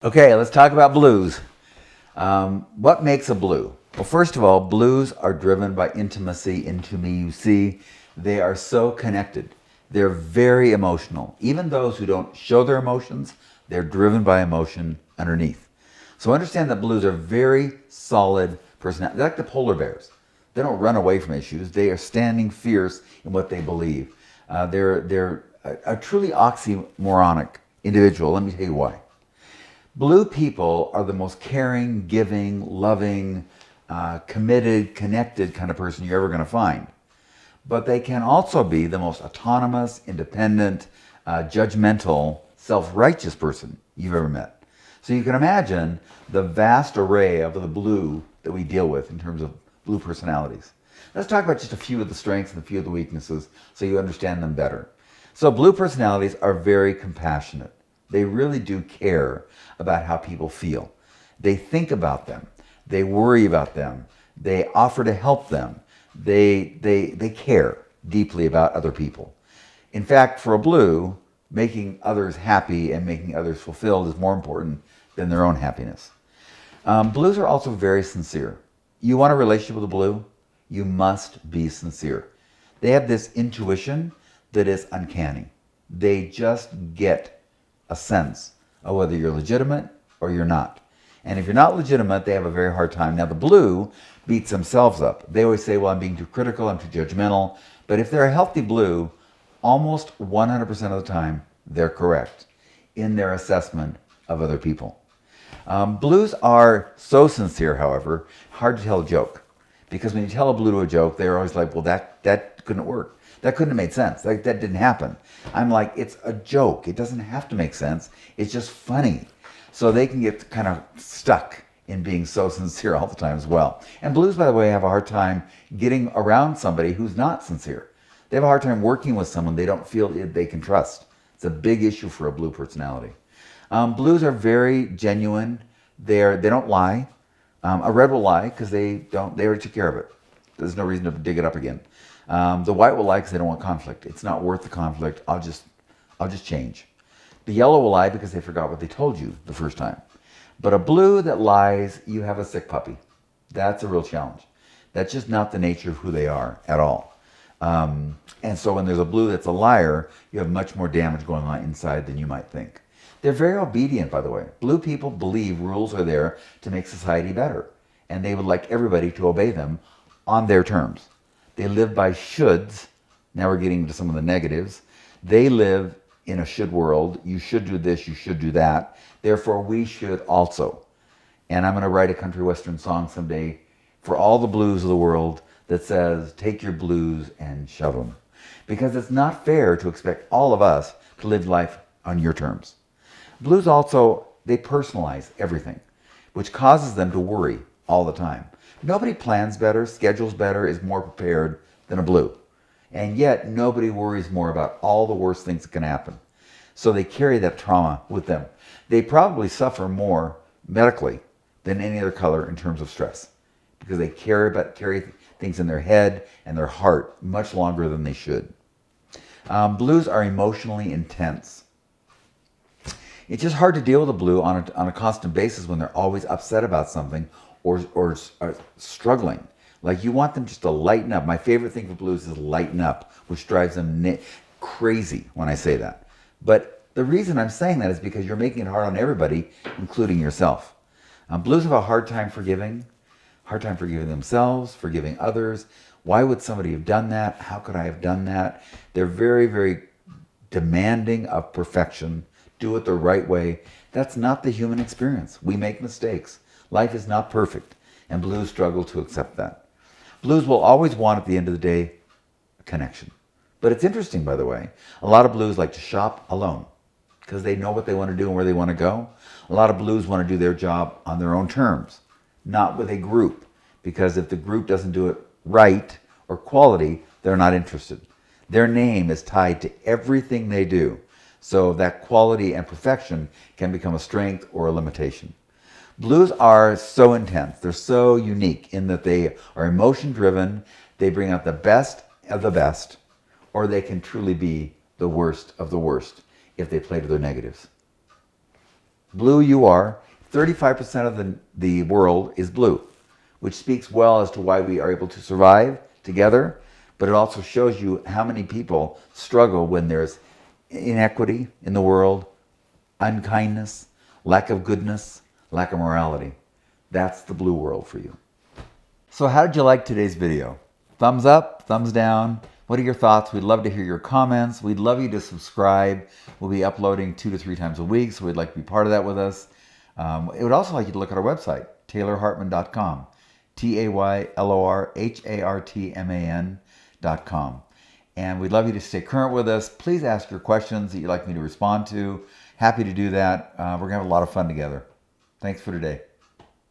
Okay, let's talk about blues. What makes a blue? Well, first of all, blues are driven by intimacy. Into me, you see. They are so connected. They're very emotional. Even those who don't show their emotions, they're driven by emotion underneath. So understand that blues are very solid personality. They're like the polar bears. They don't run away from issues. They are standing fierce in what they believe. They're a truly oxymoronic individual. Let me tell you why. Blue people are the most caring, giving, loving, committed, connected kind of person you're ever going to find. But they can also be the most autonomous, independent, judgmental, self-righteous person you've ever met. So you can imagine the vast array of the blue that we deal with in terms of blue personalities. Let's talk about just a few of the strengths and a few of the weaknesses so you understand them better. So blue personalities are very compassionate. They really do care about how people feel. They think about them. They worry about them. They offer to help them. They care deeply about other people. In fact, for a blue, making others happy and making others fulfilled is more important than their own happiness. Blues are also very sincere. You want a relationship with a blue? You must be sincere. They have this intuition that is uncanny. They just get a sense of whether you're legitimate or you're not. And if you're not legitimate, they have a very hard time. Now, the blue beats themselves up. They always say, well, I'm being too critical, I'm too judgmental. But if they're a healthy blue, almost 100% of the time, they're correct in their assessment of other people. Blues are so sincere, however, hard to tell a joke. Because when you tell a blue a joke, they're always like, well, that couldn't work. That couldn't have made sense. That didn't happen. I'm like, it's a joke. It doesn't have to make sense. It's just funny. So they can get kind of stuck in being so sincere all the time as well. And blues, by the way, have a hard time getting around somebody who's not sincere. They have a hard time working with someone they don't feel they can trust. It's a big issue for a blue personality. Blues are very genuine. They don't lie. A red will lie because they already took care of it. There's no reason to dig it up again. The white will lie because they don't want conflict. It's not worth the conflict. I'll just change. The yellow will lie because they forgot what they told you the first time. But a blue that lies, you have a sick puppy. That's a real challenge. That's just not the nature of who they are at all. And so when there's a blue that's a liar, you have much more damage going on inside than you might think. They're very obedient, by the way. Blue people believe rules are there to make society better, and they would like everybody to obey them on their terms. They live by shoulds. Now we're getting into some of the negatives. They live in a should world. You should do this, you should do that. Therefore, we should also. And I'm going to write a country western song someday for all the blues of the world that says, take your blues and shove them. Because it's not fair to expect all of us to live life on your terms. Blues also, they personalize everything, which causes them to worry all the time. Nobody plans better, schedules better, is more prepared than a blue. And yet, nobody worries more about all the worst things that can happen. So they carry that trauma with them. They probably suffer more medically than any other color in terms of stress, because they carry things in their head and their heart much longer than they should. Blues are emotionally intense. It's just hard to deal with a blue on a constant basis when they're always upset about something or are struggling. Like, you want them just to lighten up. My favorite thing for blues is lighten up, which drives them crazy when I say that. But the reason I'm saying that is because you're making it hard on everybody, including yourself. Blues have a hard time forgiving themselves, forgiving others. Why would somebody have done that? How could I have done that? They're very, very demanding of perfection. Do it the right way. That's not the human experience. We make mistakes. Life is not perfect, and blues struggle to accept that. Blues will always want, at the end of the day, a connection. But it's interesting, by the way, a lot of blues like to shop alone because they know what they want to do and where they want to go. A lot of blues want to do their job on their own terms, not with a group, because if the group doesn't do it right or quality, they're not interested. Their name is tied to everything they do. So that quality and perfection can become a strength or a limitation. Blues are so intense. They're so unique in that they are emotion driven. They bring out the best of the best, or they can truly be the worst of the worst if they play to their negatives. blue you are. 35% of the world is blue, which speaks well as to why we are able to survive together, but it also shows you how many people struggle when there's inequity in the world, unkindness, lack of goodness, lack of morality. That's the blue world for you. So how did you like today's video? Thumbs up, thumbs down. What are your thoughts? We'd love to hear your comments. We'd love you to subscribe. We'll be uploading 2 to 3 times a week, so we'd like to be part of that with us. It would also like you to look at our website, taylorhartman.com, taylorhartman.com. And we'd love you to stay current with us. Please ask your questions that you'd like me to respond to. Happy to do that. We're going to have a lot of fun together. Thanks for today.